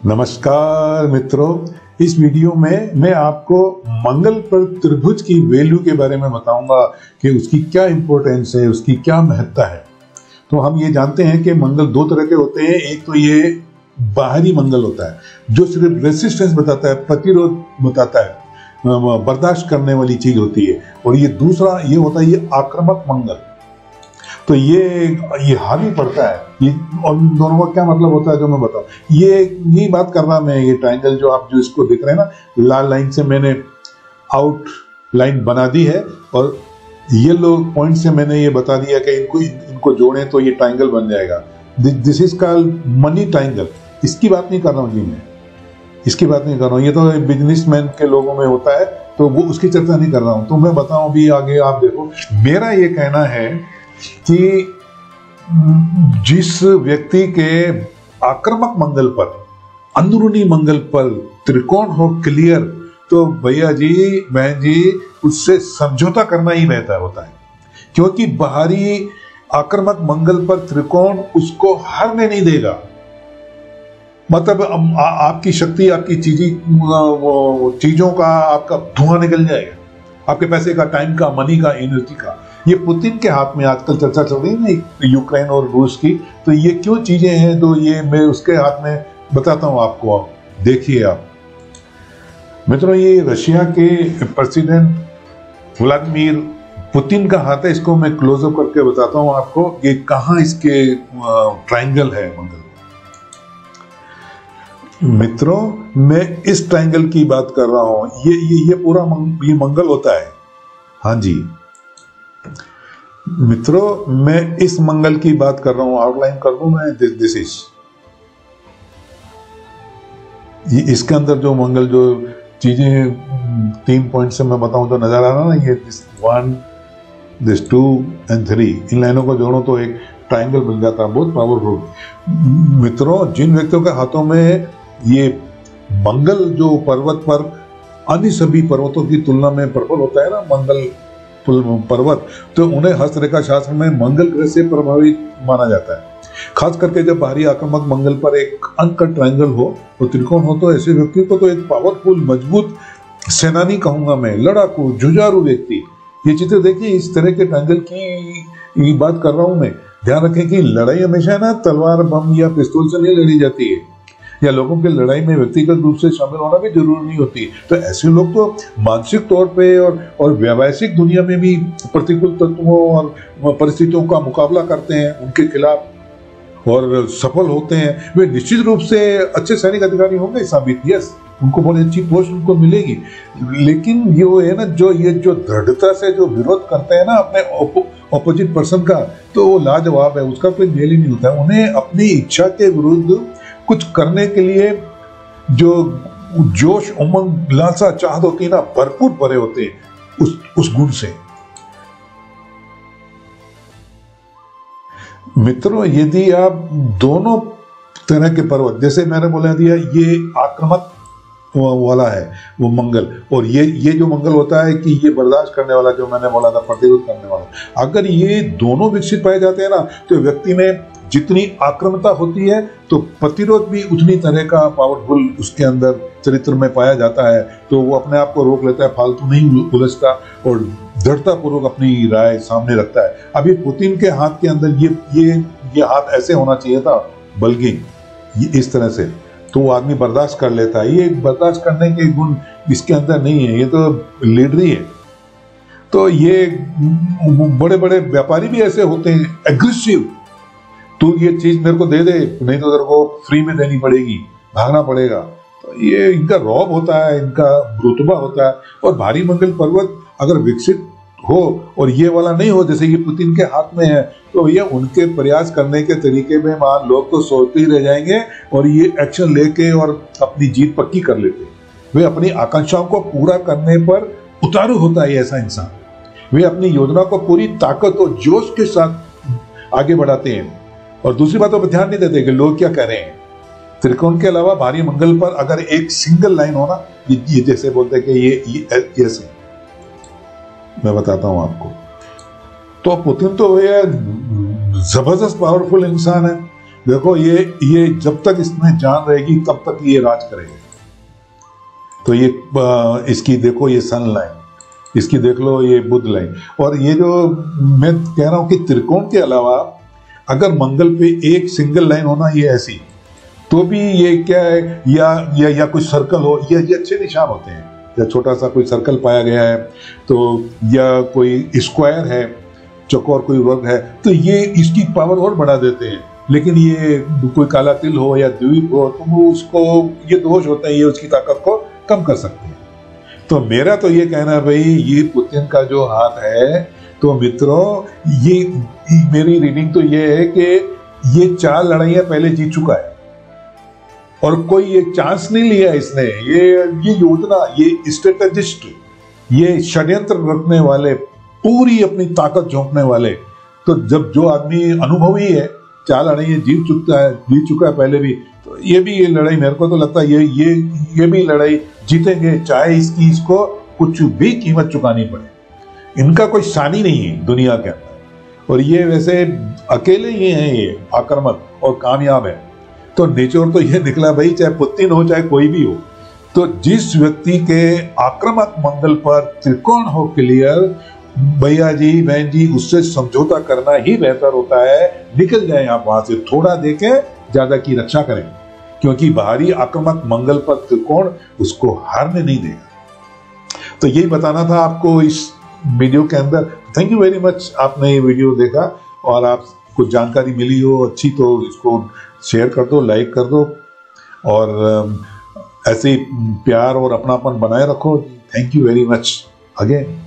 नमस्कार मित्रों, इस वीडियो में मैं आपको मंगल पर त्रिभुज की वैल्यू के बारे में बताऊंगा कि उसकी क्या इंपॉर्टेंस है, उसकी क्या महत्ता है। तो हम ये जानते हैं कि मंगल दो तरह के होते हैं। एक तो ये बाहरी मंगल होता है जो सिर्फ रेसिस्टेंस बताता है, प्रतिरोध बताता है, बर्दाश्त करने वाली चीज होती है। और ये दूसरा ये होता है ये आक्रामक मंगल। तो ये हावी पड़ता है। ये और इन दोनों का क्या मतलब होता है जो मैं बताऊं। यही बात कर रहा मैं। ये ट्राइंगल जो आप जो इसको देख रहे हैं ना, लाल लाइन से मैंने आउट लाइन बना दी है और येलो पॉइंट से मैंने ये बता दिया कि इनको जोड़ें तो ये ट्राइंगल बन जाएगा। This is called money triangle. इसकी बात नहीं कर रहा हूँ जी, मैं इसकी बात नहीं कर रहा हूँ। ये तो बिजनेसमैन के लोगों में होता है, तो वो उसकी चर्चा नहीं कर रहा हूँ। तो मैं बताऊं अभी आगे। आप देखो, मेरा ये कहना है कि जिस व्यक्ति के आक्रामक मंगल पर, अंदरूनी मंगल पर त्रिकोण हो क्लियर, तो भैया जी बहन जी उससे समझौता करना ही बेहतर होता है। क्योंकि बाहरी आक्रामक मंगल पर त्रिकोण उसको हारने नहीं देगा। मतलब आपकी शक्ति, आपकी चीजों का आपका धुआं निकल जाएगा, आपके पैसे का, टाइम का, मनी का, एनर्जी का। ये पुतिन के हाथ में आजकल चर्चा चल रही है ना, यूक्रेन और रूस की। तो ये क्यों चीजें हैं, तो ये मैं उसके हाथ में बताता हूं आपको। देखिए आप मित्रों, ये रशिया के प्रेसिडेंट व्लादिमीर पुतिन का हाथ है। इसको मैं क्लोजअप करके बताता हूं आपको ये कहां इसके ट्राइंगल है मंगल। मित्रों, मैं इस ट्राइंगल की बात कर रहा हूं। ये पूरा ये मंगल होता है। हाँ जी मित्रों, मैं इस मंगल की बात कर रहा हूं। आउटलाइन कर दूं मैं। दिस इज इसके अंदर जो मंगल, जो चीजें 3 पॉइंट से मैं बताऊं तो नजर आ रहा ना, ये दिस 1, दिस 2 and 3, इन लाइनों को जोड़ो तो एक ट्राइंगल बन जाता है, बहुत पावरफुल। मित्रों, जिन व्यक्तियों के हाथों में ये मंगल जो पर्वत पर अन्य सभी पर्वतों की तुलना में प्रबल होता है ना, मंगल पर्वत, तो उन्हें हस्तरेखा शास्त्र में मंगल ग्रह से प्रभावित माना जाता है। खास करके जब बाहरी आक्रामक मंगल पर एक अनकट ट्रायंगल हो और त्रिकोण हो, तो ऐसे व्यक्ति को तो एक पावरफुल, मजबूत सेनानी कहूंगा मैं, लड़ाकू, जुझारू व्यक्ति। ये चित्र देखिए, इस तरह के ट्रायंगल की बात कर रहा हूं मैं। ध्यान रखें कि लड़ाई हमेशा ना तलवार, बम या पिस्तौल से नहीं लड़ी जाती है, या लोगों की लड़ाई में व्यक्तिगत रूप से शामिल होना भी जरूरी नहीं होती। तो ऐसे लोग तो मानसिक तौर पे और व्यावसायिक दुनिया में भी प्रतिकूल तत्वों और परिस्थितियों का मुकाबला करते हैं, उनके खिलाफ, और सफल होते हैं। वे निश्चित रूप से अच्छे सैनिक अधिकारी होंगे साबित। यस, उनको बहुत अच्छी पोस्ट उनको मिलेगी। लेकिन ये है ना, जो दृढ़ता से जो विरोध करते हैं ना अपने ऑपोजिट पर्सन का, तो वो लाजवाब है। उसका कोई मेल ही नहीं होता है। उन्हें अपनी इच्छा के विरुद्ध कुछ करने के लिए जो जोश, उमंग, लालसा, चाहत होती है ना, भरपूर भरे होते हैं उस गुण से। मित्रों, यदि आप दोनों तरह के पर्वत, जैसे मैंने बोला दिया, ये आक्रामक वाला है वो मंगल, और ये जो मंगल होता है कि ये बर्दाश्त करने वाला, जो मैंने बोला था प्रतिरोध करने वाला, अगर ये दोनों विकसित पाए जाते हैं ना, तो व्यक्ति में जितनी आक्रामकता होती है तो प्रतिरोध भी उतनी तरह का पावरफुल उसके अंदर चरित्र में पाया जाता है। तो वो अपने आप को रोक लेता है, फालतू नहीं उलझता और दृढ़ता पूर्वक अपनी राय सामने रखता है। अभी पुतिन के हाथ के अंदर ये हाथ ऐसे होना चाहिए था, बल्कि इस तरह से, तो वो आदमी बर्दाश्त कर लेता है। ये बर्दाश्त करने के गुण इसके अंदर नहीं है, ये तो लीडरी है। तो ये बड़े बड़े व्यापारी भी ऐसे होते हैं, एग्रेसिव। तू ये चीज मेरे को दे दे, नहीं तो तेरे को फ्री में देनी पड़ेगी, भागना पड़ेगा। तो ये इनका रौब होता है, इनका रुतबा होता है। और भारी मंगल पर्वत अगर विकसित हो और ये वाला नहीं हो, जैसे ये पुतिन के हाथ में है, तो ये उनके प्रयास करने के तरीके में मान लोग तो सोचते ही रह जाएंगे और ये एक्शन लेके और अपनी जीत पक्की कर लेते। वे अपनी आकांक्षाओं को पूरा करने पर उतारू होता है ऐसा इंसान। वे अपनी योजना को पूरी ताकत और जोश के साथ आगे बढ़ाते हैं और दूसरी बातों पर ध्यान नहीं देते कि लोग क्या कह रहे हैं। त्रिकोण के अलावा भारी मंगल पर अगर एक सिंगल लाइन हो ना, ये जैसे बोलते हैं कि ये ऐसे, मैं बताता हूं आपको। तो पुतिन तो भैया जबरदस्त पावरफुल इंसान है। देखो ये जब तक इसमें जान रहेगी तब तक ये राज करेगा। तो ये इसकी देखो ये सन लाइन, इसकी देख लो ये बुध लाइन। और ये जो मैं कह रहा हूं कि त्रिकोण के अलावा अगर मंगल पे एक सिंगल लाइन होना ये ऐसी, तो भी ये क्या है, या कुछ सर्कल हो, ये अच्छे निशान होते हैं। या छोटा सा कोई सर्कल पाया गया है तो, या कोई स्क्वायर है, चौकोर कोई वर्ग है, तो ये इसकी पावर और बढ़ा देते हैं। लेकिन ये कोई काला तिल हो या द्वीप हो तो वो उसको, ये दोष होता है, ये उसकी ताकत को कम कर सकते हैं। तो मेरा तो ये कहना है भाई, ये पुतिन का जो हाथ है, तो मित्रों ये मेरी रीडिंग तो ये है कि ये 4 लड़ाइयां पहले जीत चुका है और कोई ये चांस नहीं लिया इसने। ये योजना, ये स्ट्रेटेजिस्ट, ये षड्यंत्र रखने वाले, पूरी अपनी ताकत झोंकने वाले, तो जब जो आदमी अनुभवी है, 4 लड़ाइयां जीत चुका है पहले भी, तो ये भी ये लड़ाई मेरे को तो लगता है ये भी लड़ाई जीतेंगे, चाहे इसको कुछ भी कीमत चुकानी पड़े। इनका कोई सानी नहीं है दुनिया के अंदर, और ये वैसे अकेले ही हैं, ये आक्रामक और कामयाब है। तो निचोड़ तो ये निकला भाई, चाहे पुतिन हो चाहे कोई भी हो, तो जिस व्यक्ति के आक्रामक मंगल पर त्रिकोण हो क्लियर, भैया जी बहन जी, उससे समझौता करना ही बेहतर होता है। निकल जाए आप वहां से, थोड़ा देके ज्यादा की रक्षा करें, क्योंकि बाहरी आक्रामक मंगल पर त्रिकोण उसको हारने नहीं देगा। तो यही बताना था आपको इस वीडियो के अंदर। थैंक यू वेरी मच, आपने ये वीडियो देखा और आप कुछ जानकारी मिली हो अच्छी, तो इसको शेयर कर दो, लाइक कर दो, और ऐसे ही प्यार और अपनापन बनाए रखो। Thank you very much again.